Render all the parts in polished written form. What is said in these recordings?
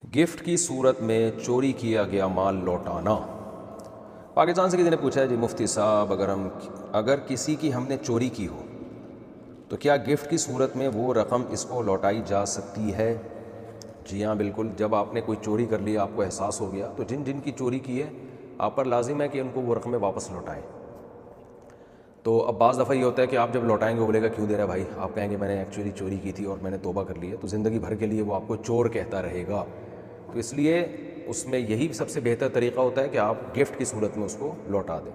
Gift की सूरत में चोरी किया गया माल लौटाना। पाकिस्तान से किसी ने पूछा है जी मुफ्ती साहब, अगर किसी की हमने चोरी की हो तो क्या गिफ्ट की सूरत में वो रकम इसको लौटाई जा सकती है? जी हाँ, बिल्कुल। जब आपने कोई चोरी कर लिया, आपको एहसास हो गया, तो जिन जिन की चोरी की है आप पर लाजिम है कि उनको वो रकमें वापस लौटाएं। तो अब बाज़ दफ़ा ये होता है कि आप जब लौटाएंगे, वो बोलेगा क्यों दे रहा है भाई, आप कहेंगे मैंने एक्चुअली चोरी की थी और मैंने तौबा कर ली है, तो ज़िंदगी भर के लिए वो आपको चोर कहता रहेगा। तो इसलिए उसमें यही सबसे बेहतर तरीक़ा होता है कि आप गिफ्ट की सूरत में उसको लौटा दें।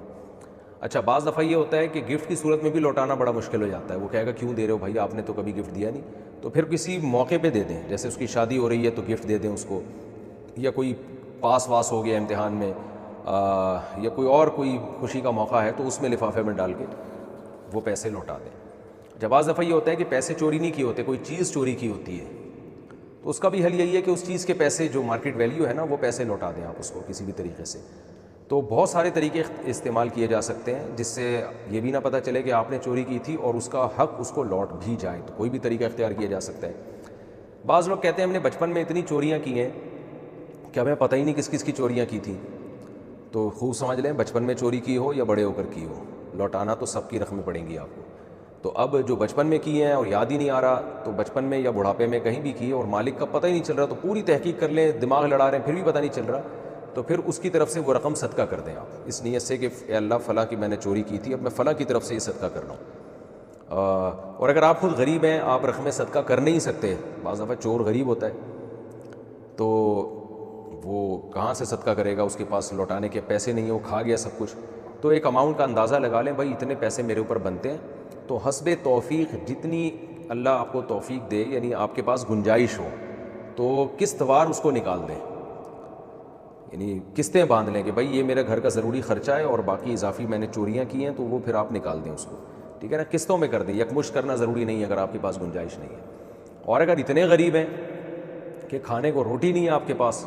अच्छा, बाज़ दफ़ा ये होता है कि गिफ्ट की सूरत में भी लौटाना बड़ा मुश्किल हो जाता है। वो कहेगा क्यों दे रहे हो भाई, आपने तो कभी गिफ्ट दिया नहीं। तो फिर किसी मौके पे दे दें, जैसे उसकी शादी हो रही है तो गिफ्ट दे दें उसको, या कोई पास वास हो गया इम्तिहान में, या कोई खुशी का मौका है तो उसमें लिफाफे में डाल के वो पैसे लौटा दें। जब बाज़ दफ़ा ये होता है कि पैसे चोरी नहीं किए होते, कोई चीज़ चोरी की होती है, तो उसका भी हल यही है कि उस चीज़ के पैसे, जो मार्केट वैल्यू है ना, वो पैसे लौटा दें आप उसको किसी भी तरीके से। तो बहुत सारे तरीके इस्तेमाल किए जा सकते हैं जिससे ये भी ना पता चले कि आपने चोरी की थी और उसका हक उसको लौट भी जाए। तो कोई भी तरीका इख्तियार किया जा सकता है। बाज़ लोग कहते हैं हमने बचपन में इतनी चोरियाँ की हैं कि हमें पता ही नहीं किस किस की चोरियाँ की थी। तो खूब समझ लें, बचपन में चोरी की हो या बड़े होकर की हो, लौटाना तो सबकी रकमें पड़ेंगी आपको। तो अब जो बचपन में की हैं और याद ही नहीं आ रहा, तो बचपन में या बुढ़ापे में कहीं भी की और मालिक का पता ही नहीं चल रहा, तो पूरी तहकीक कर लें, दिमाग लड़ा रहे हैं फिर भी पता नहीं चल रहा, तो फिर उसकी तरफ से वो रकम सदका कर दें आप, इस नीयत से कि अल्लाह फ़लाँ की मैंने चोरी की थी, अब मैं फ़लाँ की तरफ से ये सदका कर रहा हूँ। और अगर आप खुद गरीब हैं, आप रकमें सदका कर नहीं सकते, बाज़ दफ़ा चोर गरीब होता है, तो वो कहाँ से सदका करेगा, उसके पास लौटाने के पैसे नहीं है, वो खा गया सब कुछ। तो एक अमाउंट का अंदाज़ा लगा लें, भाई इतने पैसे मेरे ऊपर बनते हैं, तो हस्बे तौफ़ीक जितनी अल्लाह आपको तौफ़ीक दे, यानी आपके पास गुंजाइश हो, तो किस्तवार उसको निकाल दें, यानी किस्तें बांध लें कि भाई ये मेरे घर का ज़रूरी ख़र्चा है और बाकी इजाफ़ी मैंने चोरियाँ की हैं, तो वो फिर आप निकाल दें उसको, ठीक है ना। किस्तों में कर दें, यकमुश्त करना ज़रूरी नहीं है अगर आपके पास गुंजाइश नहीं है। और अगर इतने गरीब हैं कि खाने को रोटी नहीं है आपके पास,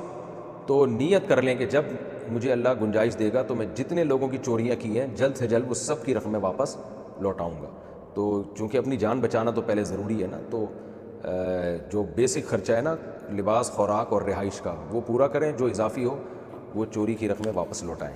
तो नीयत कर लें कि जब मुझे अल्लाह गुंजाइश देगा तो मैं जितने लोगों की चोरियाँ की हैं जल्द से जल्द वो सब की रकमें वापस लौटाऊंगा। तो चूँकि अपनी जान बचाना तो पहले ज़रूरी है ना, तो जो बेसिक ख़र्चा है ना, लिबास, ख़ुराक और रिहाइश का, वो पूरा करें, जो इजाफ़ी हो वो चोरी की रकमें वापस लौटाएं।